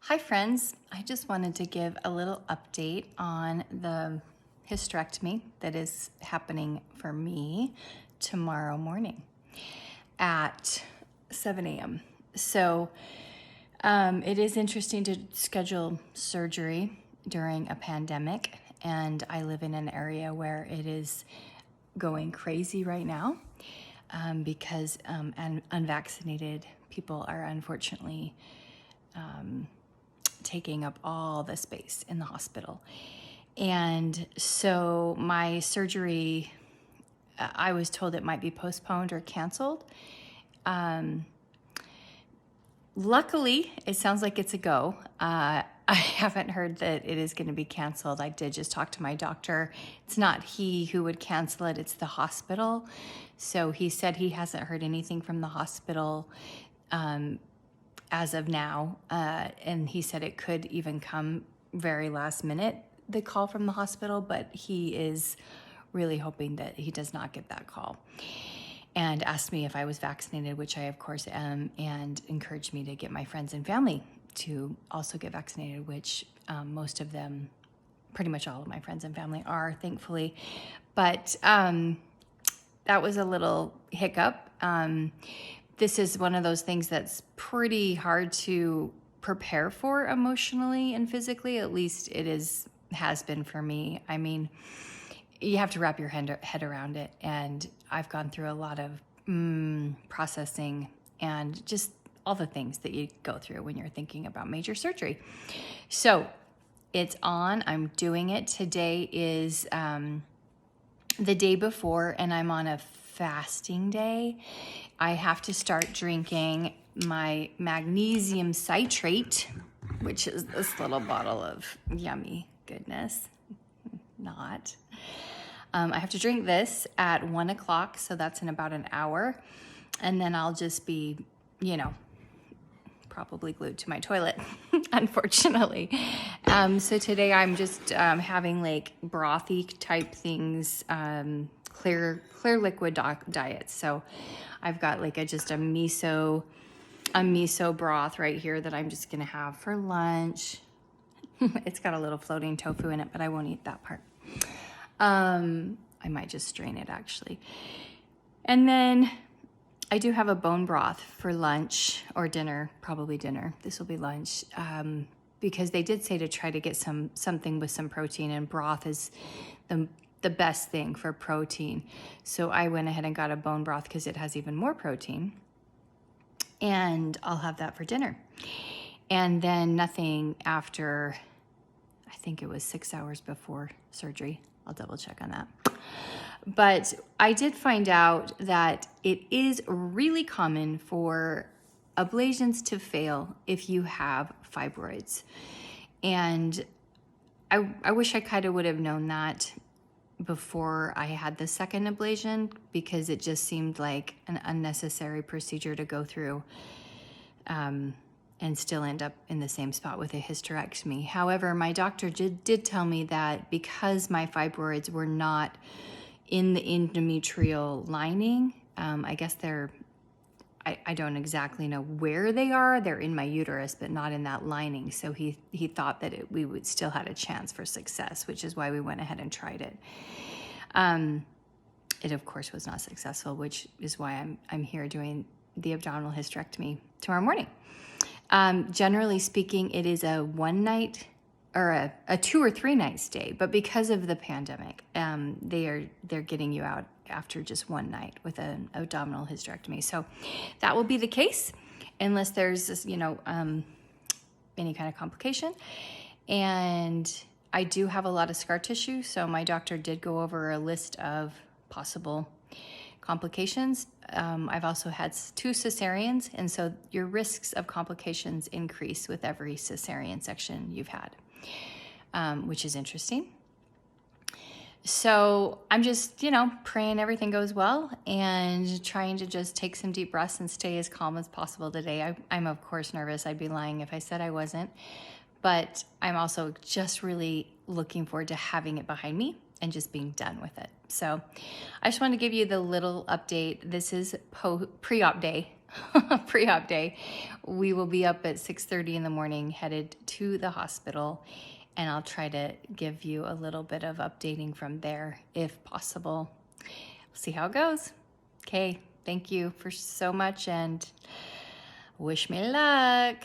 Hi friends, I just wanted to give a little update on the hysterectomy that is happening for me tomorrow morning at 7 a.m. So it is interesting to schedule surgery during a pandemic, and I live in an area where it is going crazy right now because unvaccinated people are unfortunately taking up all the space in the hospital. And so my surgery, I was told it might be postponed or canceled. Luckily, it sounds like it's a go. I haven't heard that it is going to be canceled. I did just talk to my doctor. It's not he who would cancel it, it's the hospital. So he said he hasn't heard anything from the hospital as of now, and he said it could even come very last minute, the call from the hospital, but he is really hoping that he does not get that call, and asked me if I was vaccinated, which I of course am, and encouraged me to get my friends and family to also get vaccinated, which most of them, pretty much all of my friends and family are, thankfully. But that was a little hiccup. This is one of those things that's pretty hard to prepare for emotionally and physically. At least it has been for me. I mean, you have to wrap your head around it. And I've gone through a lot of processing and just all the things that you go through when you're thinking about major surgery. So it's on. I'm doing it. Today is the day before, and I'm on a fasting day. I have to start drinking my magnesium citrate, which is this little bottle of yummy goodness. Not. I have to drink this at 1 o'clock, so that's in about an hour. And then I'll just be, probably glued to my toilet, unfortunately. So today I'm just having like brothy type things, clear liquid diets. So I've got like just a miso broth right here that I'm just gonna have for lunch. It's got a little floating tofu in it, but I won't eat that part. I might just strain it actually. And then I do have a bone broth for lunch or dinner, probably dinner. This will be lunch, because they did say to try to get something with some protein, and broth is the best thing for protein. So I went ahead and got a bone broth because it has even more protein, and I'll have that for dinner. And then nothing after, I think it was 6 hours before surgery. I'll double check on that. But I did find out that it is really common for ablations to fail if you have fibroids. And I wish I kind of would have known that before I had the second ablation, because it just seemed like an unnecessary procedure to go through and still end up in the same spot with a hysterectomy. However, my doctor did tell me that because my fibroids were not in the endometrial lining, I guess I don't exactly know where they are. They're in my uterus, but not in that lining. So he thought that we would still had a chance for success, which is why we went ahead and tried it. It of course was not successful, which is why I'm here doing the abdominal hysterectomy tomorrow morning. Generally speaking, it is a one night or a 2 or 3 night stay, but because of the pandemic, they're getting you out after just one night with an abdominal hysterectomy. So that will be the case unless there's this, any kind of complication. And I do have a lot of scar tissue, so my doctor did go over a list of possible complications. I've also had 2 cesareans, and so your risks of complications increase with every cesarean section you've had, which is interesting. So I'm just, praying everything goes well and trying to just take some deep breaths and stay as calm as possible today. I'm of course nervous. I'd be lying if I said I wasn't, but I'm also just really looking forward to having it behind me and just being done with it. So I just want to give you the little update. This is pre-op day pre-op day, we will be up at 6:30 in the morning, headed to the hospital, and I'll try to give you a little bit of updating from there if possible. See how it goes. Okay, thank you for so much and wish me luck.